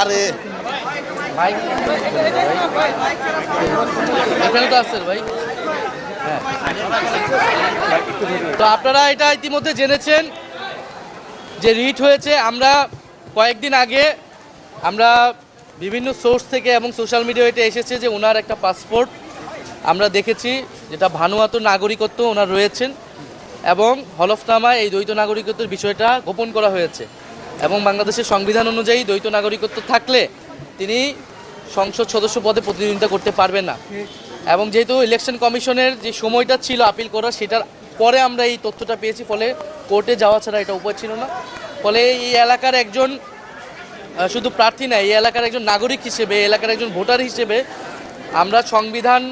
আরে ভাই এখানে তো আসছেন ভাই। হ্যাঁ, তো আপনারা এটা ইতিমধ্যে জেনেছেন যে রিট হয়েছে। আমরা কয়েকদিন আগে আমরা বিভিন্ন সোর্স থেকে এবং সোশ্যাল মিডিয়ায় এটা এসেছে যে ওনার একটা পাসপোর্ট আমরা দেখেছি যেটা ভানুয়াতু নাগরিকত্ব ওনার রয়েছেন এবং হলফনামায় এই দ্বৈত নাগরিকত্বের বিষয়টা গোপন করা হয়েছে এবং বাংলাদেশের সংবিধান অনুযায়ী দ্বৈত নাগরিকত্ব থাকলে তিনি সংসদ সদস্য পদে প্রতিদ্বন্দ্বিতা করতে পারবেন না। এবং যেহেতু ইলেকশন কমিশনের যে সময়টা ছিল আপিল করার, সেটার পরে আমরা এই তথ্যটা পেয়েছি, ফলে কোর্টে যাওয়া ছাড়া এটা উপায় ছিল না। ফলে এই এলাকার একজন শুধু প্রার্থী না, এই এলাকার একজন নাগরিক হিসেবে, এই এলাকার একজন ভোটার হিসেবে আমরা সংবিধান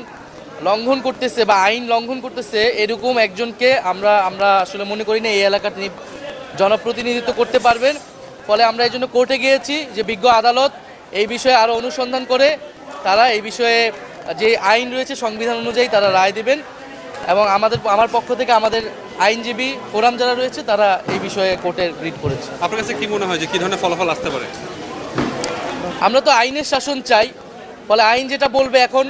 লঙ্ঘন করতেছে বা আইন লঙ্ঘন করতেছে এরকম একজনকে আমরা আসলে মনে করি না এই এলাকা তিনি জনপ্রতিনিধিত্ব করতে পারবেন। ফলে আমরা এই জন্য কোর্টে গিয়েছি যে বিজ্ঞ আদালত এই বিষয়ে আরও অনুসন্ধান করে তারা এই বিষয়ে যে আইন রয়েছে সংবিধান অনুযায়ী তারা রায় দেবেন। এবং আমার পক্ষ থেকে আমাদের আইনজীবী ফোরাম যারা রয়েছে তারা এই বিষয়ে কোর্টে রিট করেছে। আপনার কাছে কি মনে হয় যে কী ধরনের ফলাফল আসতে পারে? আমরা তো আইনের শাসন চাই, ফলে আইন যেটা বলবে, এখন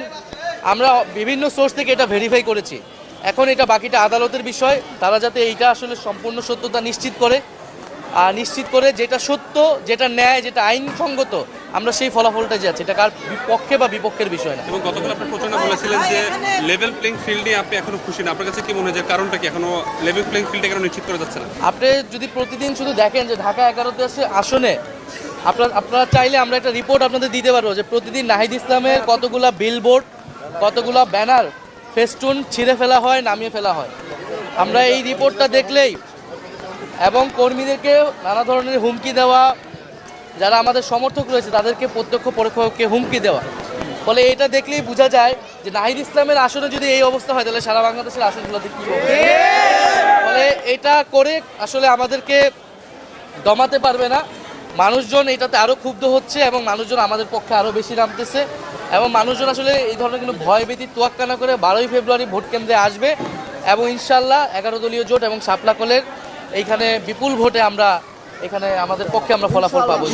আমরা বিভিন্ন সোর্স থেকে এটা ভেরিফাই করেছি, এখন এটা বাকিটা আদালতের বিষয়। তারা যাতে এইটা আসলে সম্পূর্ণ সত্যতা নিশ্চিত করে যেটা সত্য, যেটা ন্যায়, যেটা আইনসঙ্গত, আমরা সেই ফলাফলটা যাচ্ছি, এটা কার পক্ষে বা বিপক্ষের বিষয় না। এবং গতকাল আপনি প্রচন্ড বলেছিলেন যে লেভেল প্লেইং ফিল্ডে আপনি এখনো খুশি না। আপনার কাছে কি মনে হয় যে কারণটা কি এখনো লেভেল প্লেইং ফিল্ডে কেন নিশ্চিত করা যাচ্ছে না? আপনি যদি প্রতিদিন শুধু দেখেন যে ঢাকা 11তে আসনে আপনারা চাইলে আমরা একটা রিপোর্ট আপনাদের দিতে পারবো যে প্রতিদিন নাহিদ ইসলামের কতগুলা বিলবোর্ড, কতগুলা ব্যানার, ফেস্টুন ছিঁড়ে ফেলা হয়, নামিয়ে ফেলা হয়। আমরা এই রিপোর্টটা দেখলেই, এবং কর্মীদেরকে নানা ধরনের হুমকি দেওয়া, যারা আমাদের সমর্থক রয়েছে তাদেরকে প্রত্যক্ষ পরোক্ষকে হুমকি দেওয়া, ফলে এটা দেখলেই বোঝা যায় যে নাহিদ ইসলামের আসনে যদি এই অবস্থা হয় তাহলে সারা বাংলাদেশের আসনগুলোতে কী হবে। ফলে এটা করে আসলে আমাদেরকে দমাতে পারবে না। মানুষজন এটাতে আরও ক্ষুব্ধ হচ্ছে এবং মানুষজন আমাদের পক্ষে আরও বেশি নামতেছে এবং মানুষজন আসলে এই ধরনের কোনো ভয়ভীতি তোয়াক্কা না করে 12ই ফেব্রুয়ারি ভোট কেন্দ্রে আসবে এবং ইনশাল্লাহ 11 দলীয় জোট এবং শাপলা কলের এইখানে বিপুল ভোটে আমরা এখানে আমাদের পক্ষে আমরা ফলাফল পাবো।